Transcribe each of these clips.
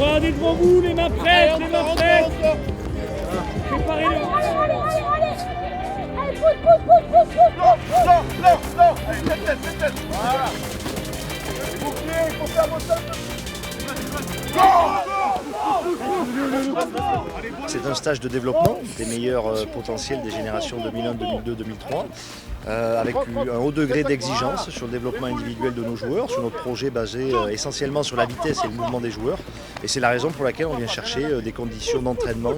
Regardez devant vous, les mains prêtes, les mains prêtes. Préparez-le. Allez, pousse. Non. Allez, tête. Voilà. Il faut faire votre tête. C'est un stage de développement des meilleurs potentiels des générations 2001, 2002, 2003, avec un haut degré d'exigence sur le développement individuel de nos joueurs, sur notre projet basé essentiellement sur la vitesse et le mouvement des joueurs. Et c'est la raison pour laquelle on vient chercher des conditions d'entraînement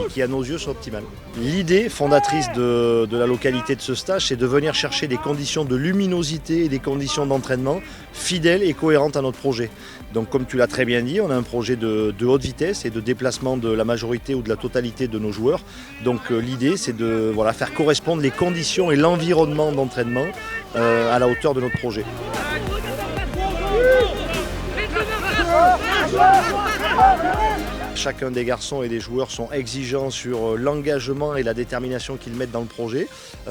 qui, à nos yeux, sont optimales. L'idée fondatrice de la localité de ce stage, c'est de venir chercher des conditions de luminosité et des conditions d'entraînement fidèles et cohérentes à notre projet. Donc comme tu l'as très bien dit, on a un projet de haute vitesse et de déplacement de la majorité ou de la totalité de nos joueurs. Donc l'idée c'est de faire correspondre les conditions et l'environnement d'entraînement à la hauteur de notre projet. Chacun des garçons et des joueurs sont exigeants sur l'engagement et la détermination qu'ils mettent dans le projet.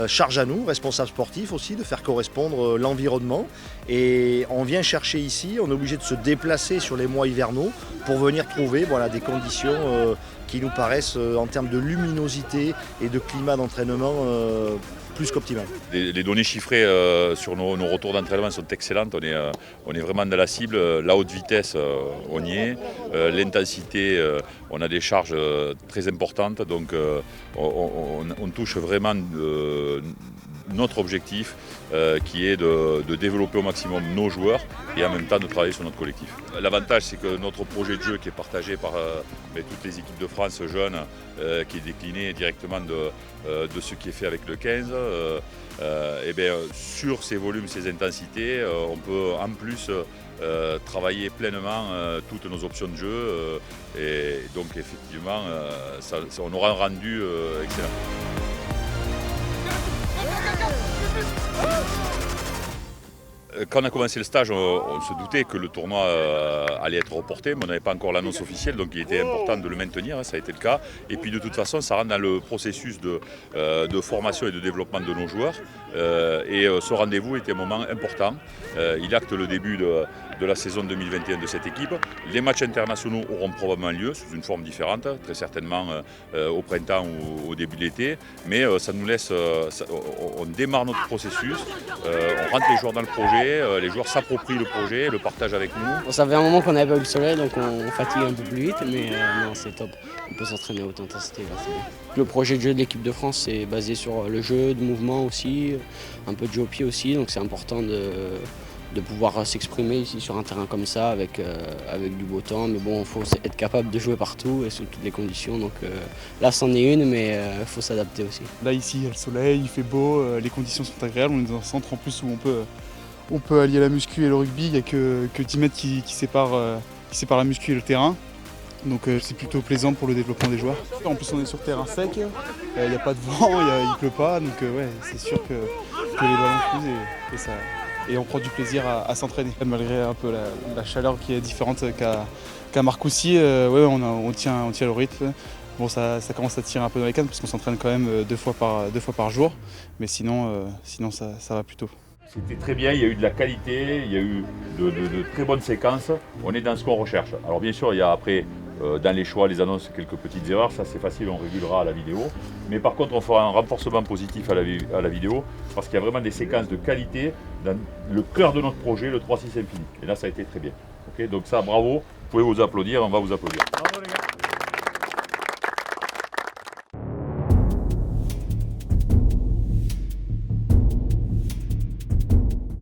Charge à nous, responsables sportifs aussi, de faire correspondre l'environnement. Et on vient chercher ici, on est obligé de se déplacer sur les mois hivernaux pour venir trouver des conditions qui nous paraissent en termes de luminosité et de climat d'entraînement plus qu'optimal. Les données chiffrées sur nos retours d'entraînement sont excellentes. On est vraiment dans la cible. La haute vitesse, on y est. L'intensité, on a des charges très importantes. Donc on touche vraiment notre objectif qui est de développer au maximum nos joueurs et en même temps de travailler sur notre collectif. L'avantage, c'est que notre projet de jeu qui est partagé par toutes les équipes de France jeunes, qui est décliné directement de ce qui est fait avec le 15, sur ces volumes, ces intensités, on peut en plus travailler pleinement toutes nos options de jeu et donc effectivement on aura un rendu excellent. Quand on a commencé le stage, on se doutait que le tournoi allait être reporté, mais on n'avait pas encore l'annonce officielle, donc il était important de le maintenir, ça a été le cas. Et puis de toute façon, ça rentre dans le processus de formation et de développement de nos joueurs. Et ce rendez-vous était un moment important. Il acte le début de la saison 2021 de cette équipe. Les matchs internationaux auront probablement lieu sous une forme différente, très certainement au printemps ou au début de l'été. Mais ça nous laisse, on démarre notre processus, on rentre les joueurs dans le projet. Les joueurs s'approprient le projet, le partagent avec nous. Bon, ça fait un moment qu'on n'avait pas eu le soleil, donc on fatigue un peu plus vite, mais non, c'est top. On peut s'entraîner à haute intensité, là, c'est bien. Le projet de jeu de l'équipe de France, c'est basé sur le jeu de mouvement aussi, un peu de jeu au pied aussi, donc c'est important de pouvoir s'exprimer ici sur un terrain comme ça avec du beau temps. Mais bon, il faut être capable de jouer partout et sous toutes les conditions. Donc là, c'en est une, mais il faut s'adapter aussi. Là, ici, il y a le soleil, il fait beau, les conditions sont agréables. On est dans un centre en plus où on peut allier la muscu et le rugby. Il n'y a que 10 mètres qui séparent la muscu et le terrain. Donc c'est plutôt plaisant pour le développement des joueurs. En plus on est sur terrain sec, il n'y a pas de vent, il ne pleut pas, donc c'est sûr que les ballons fusent et on prend du plaisir à s'entraîner. Malgré un peu la chaleur qui est différente qu'à Marcoussis, on tient le rythme. Bon, ça commence à tirer un peu dans les cannes parce qu'on s'entraîne quand même deux fois par jour, mais sinon ça va plutôt. C'était très bien, il y a eu de la qualité, il y a eu de très bonnes séquences. On est dans ce qu'on recherche. Alors bien sûr, il y a après, dans les choix, les annonces, quelques petites erreurs. Ça c'est facile, on régulera à la vidéo. Mais par contre, on fera un renforcement positif à la vidéo parce qu'il y a vraiment des séquences de qualité dans le cœur de notre projet, le 3-6 Infini. Et là, ça a été très bien. Okay, donc ça, bravo, vous pouvez vous applaudir, on va vous applaudir.